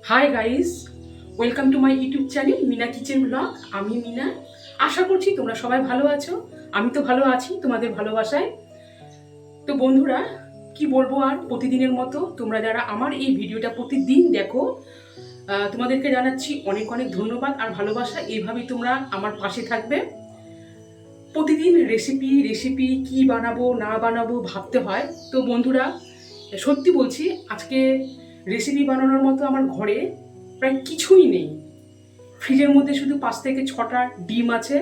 High guys, welcome to my YouTube channel Meena kitchen blog. আমি মিনা। আশা করছি তোমরা সবাই ভালো আছো। আমি তো ভালো আছি তোমাদের ভালোবাসায়। তো বন্ধুরা, কি বলবো আর, প্রতিদিনের মতো তোমরা যারা আমার এই ভিডিওটা প্রতিদিন দেখো, তোমাদেরকে জানাচ্ছি অনেক অনেক ধন্যবাদ আর ভালোবাসা। এইভাবেই তোমরা আমার পাশে থাকবে। প্রতিদিন রেসিপি রেসিপি কি বানাবো না বানাবো ভাবতে হয়। তো বন্ধুরা, সত্যি বলছি, আজকে রেসিপি বানানোর মতো আমার ঘরে প্রায় কিছুই নেই। ফ্রিজের মধ্যে শুধু 5 থেকে 6টা ডিম আছে।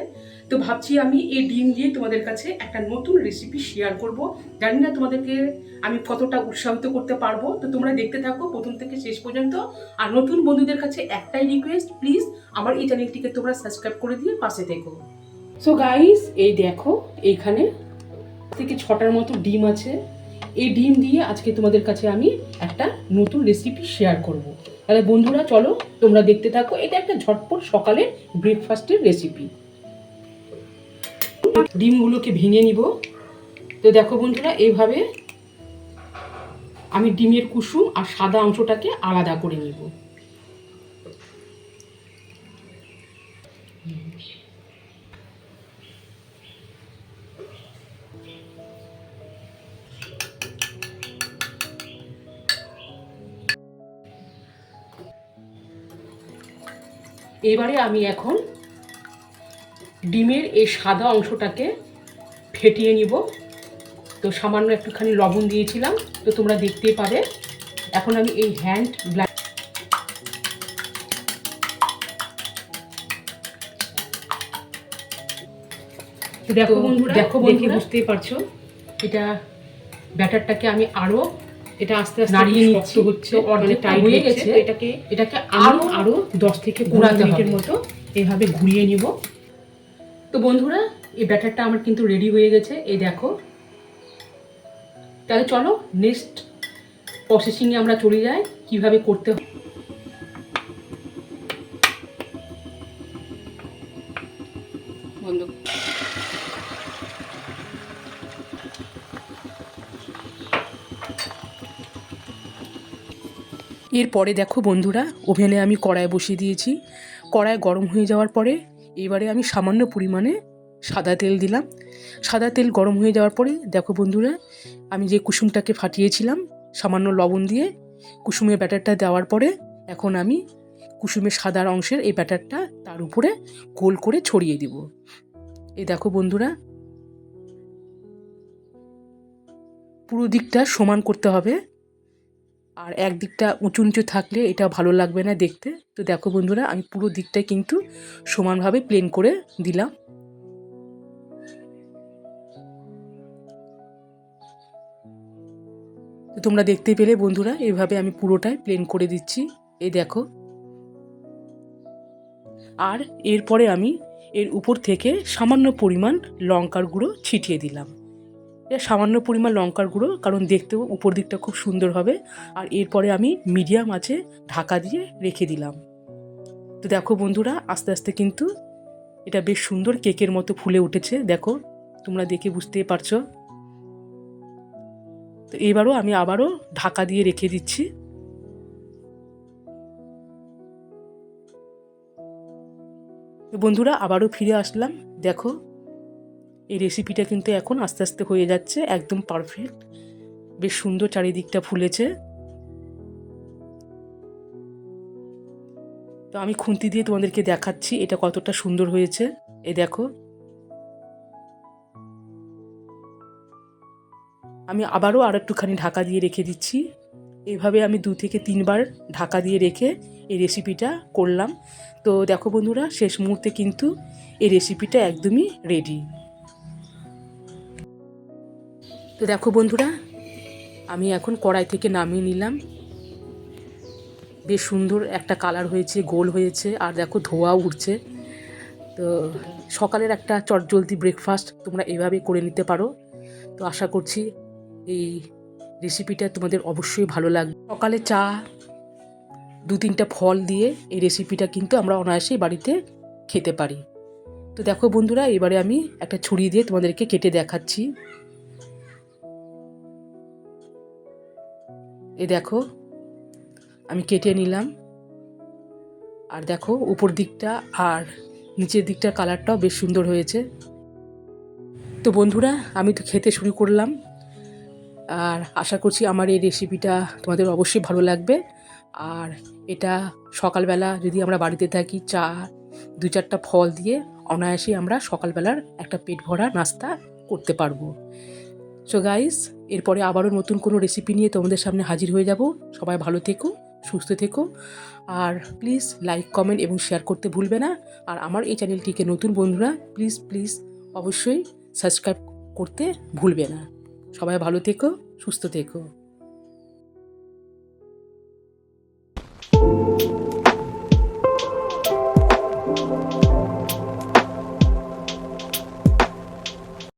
তো ভাবছি আমি এই ডিম দিয়ে তোমাদের কাছে একটা নতুন রেসিপি শেয়ার করব। জানি না তোমাদেরকে আমি কতটা উৎসাহিত করতে পারবো। তো তোমরা দেখতে থাকো প্রথম থেকে শেষ পর্যন্ত। আর নতুন বন্ধুদের কাছে একটাই রিকোয়েস্ট, প্লিজ আমার এই চ্যানেলটিকে তোমরা সাবস্ক্রাইব করে দিয়ে পাশে থেকো। সো গাইস, এই দেখো, এইখানে 6টার মতো ডিম আছে। এই ডিম দিয়ে আজকে তোমাদের কাছে আমি একটা নতুন রেসিপি শেয়ার করব। তাহলে বন্ধুরা চলো তোমরা দেখতে থাকো। এটা একটা ঝটপট সকালের ব্রেকফাস্টের রেসিপি। ডিমগুলোকে ভেঙে নিব। তো দেখো বন্ধুরা, এইভাবে আমি ডিমের কুসুম আর সাদা অংশটাকে আলাদা করে নিব। এবারে আমি এখন ডিমের এই সাদা অংশটাকে ফেটিয়ে নিব। তো সামান্য একটুখানি লবণ দিয়েছিলাম, তো তোমরা দেখতেই পাবে। এখন আমি এই হ্যান্ড ব্লাড দেখো বন্ধুরা, দেখে বুঝতেই পারছো এটা ব্যাটারটাকে আমি আরো এটা আস্তে আস্তে নাড়িয়ে নিচ্ছি। হচ্ছে অর্ধেক টাইট হয়ে গেছে। এটাকে আরো 10 থেকে 15 মিনিটের মতো এইভাবে ঘুরিয়ে নিব। তো বন্ধুরা, এই ব্যাটারটা আমার কিন্তু রেডি হয়ে গেছে, এই দেখো। তাহলে চলো নেক্সট প্রসেসিংয়ে আমরা চলে যাই, কিভাবে করতে হয়। বন্ধ। এরপরে দেখো বন্ধুরা, ওভেনে আমি কড়াই বসিয়ে দিয়েছি। কড়াই গরম হয়ে যাওয়ার পরে এবারে আমি সামান্য পরিমাণে সাদা তেল দিলাম। সাদা তেল গরম হয়ে যাওয়ার পরে দেখো বন্ধুরা, আমি যে কুসুমটাকে ফাটিয়েছিলাম সামান্য লবণ দিয়ে, কুসুমের ব্যাটারটা দেওয়ার পরে এখন আমি কুসুমের সাদা অংশের এই ব্যাটারটা তার উপরে গোল করে ছড়িয়ে দিব। এই দেখো বন্ধুরা, পুরো দিকটা সমান করতে হবে। আর একদিকটা উঁচু নিচু থাকলে এটা ভালো লাগবে না দেখতে। তো দেখো বন্ধুরা, আমি পুরো দিকটাই কিন্তু সমানভাবে প্লেন করে দিলাম। তো তোমরা দেখতে পেলে বন্ধুরা, এইভাবে আমি পুরোটাই প্লেন করে দিচ্ছি। এই দেখো। আর এরপরে আমি এর উপর থেকে সামান্য পরিমাণ লঙ্কার গুঁড়ো ছিটিয়ে দিলাম। এটা সামান্য পরিমাণ লঙ্কার গুঁড়ো, কারণ দেখতেও উপর দিকটা খুব সুন্দর হবে। আর এরপরে আমি মিডিয়াম আঁচে ঢাকা দিয়ে রেখে দিলাম। তো দেখো বন্ধুরা, আস্তে আস্তে কিন্তু এটা বেশ সুন্দর কেকের মতো ফুলে উঠেছে। দেখো, তোমরা দেখে বুঝতেই পারছো। তো এবারও আমি আবারও ঢাকা দিয়ে রেখে দিচ্ছি। তো বন্ধুরা, আবারও ফিরে আসলাম। দেখো, এই রেসিপিটা কিন্তু এখন আস্তে আস্তে হয়ে যাচ্ছে, একদম পারফেক্ট। বেশ সুন্দর চারিদিকটা ফুলেছে। তো আমি খুন্তি দিয়ে তোমাদেরকে দেখাচ্ছি এটা কতটা সুন্দর হয়েছে। এই দেখো, আমি আবারও আর একটুখানি ঢাকা দিয়ে রেখে দিচ্ছি। এইভাবে আমি 2 থেকে 3 বার ঢাকা দিয়ে রেখে এই রেসিপিটা করলাম। তো দেখো বন্ধুরা, শেষ মুহূর্তে কিন্তু এই রেসিপিটা একদমই রেডি। তো দেখো বন্ধুরা, আমি এখন কড়াই থেকে নামিয়ে নিলাম। বেশ সুন্দর একটা কালার হয়েছে, গোল হয়েছে, আর দেখো ধোঁয়াও উঠছে। তো সকালের একটা চটজলদি ব্রেকফাস্ট তোমরা এভাবে করে নিতে পারো। তো আশা করছি এই রেসিপিটা তোমাদের অবশ্যই ভালো লাগবে। সকালে চা, 2-3টা ফল দিয়ে এই রেসিপিটা কিন্তু আমরা অনায়াসেই বাড়িতে খেতে পারি। তো দেখো বন্ধুরা, এবারে আমি একটা ছুরি দিয়ে তোমাদেরকে কেটে দেখাচ্ছি। এই দেখো, আমি কেটে নিলাম। আর দেখো উপর দিকটা আর নিচের দিকটার কালারটাও বেশ সুন্দর হয়েছে। তো বন্ধুরা আমি তো খেতে শুরু করলাম, আর আশা করছি আমার এই রেসিপিটা তোমাদের অবশ্যই ভালো লাগবে। আর এটা সকালবেলা যদি আমরা বাড়িতে থাকি, চা 2-4টা ফল দিয়ে অনায়াসেই আমরা সকালবেলার একটা পেট ভরা নাস্তা করতে পারবো। সো গাইস, এরপরে আবারও নতুন কোনো রেসিপি নিয়ে তোমাদের সামনে হাজির হয়ে যাব। সবাই ভালো থেকো, সুস্থ থেকো, আর প্লিজ লাইক, কমেন্ট এবং শেয়ার করতে ভুলবে না। আর আমার এই চ্যানেলটিকে নতুন বন্ধুরা প্লিজ প্লিজ অবশ্যই সাবস্ক্রাইব করতে ভুলবে না। সবাই ভালো থেকো, সুস্থ থেকো।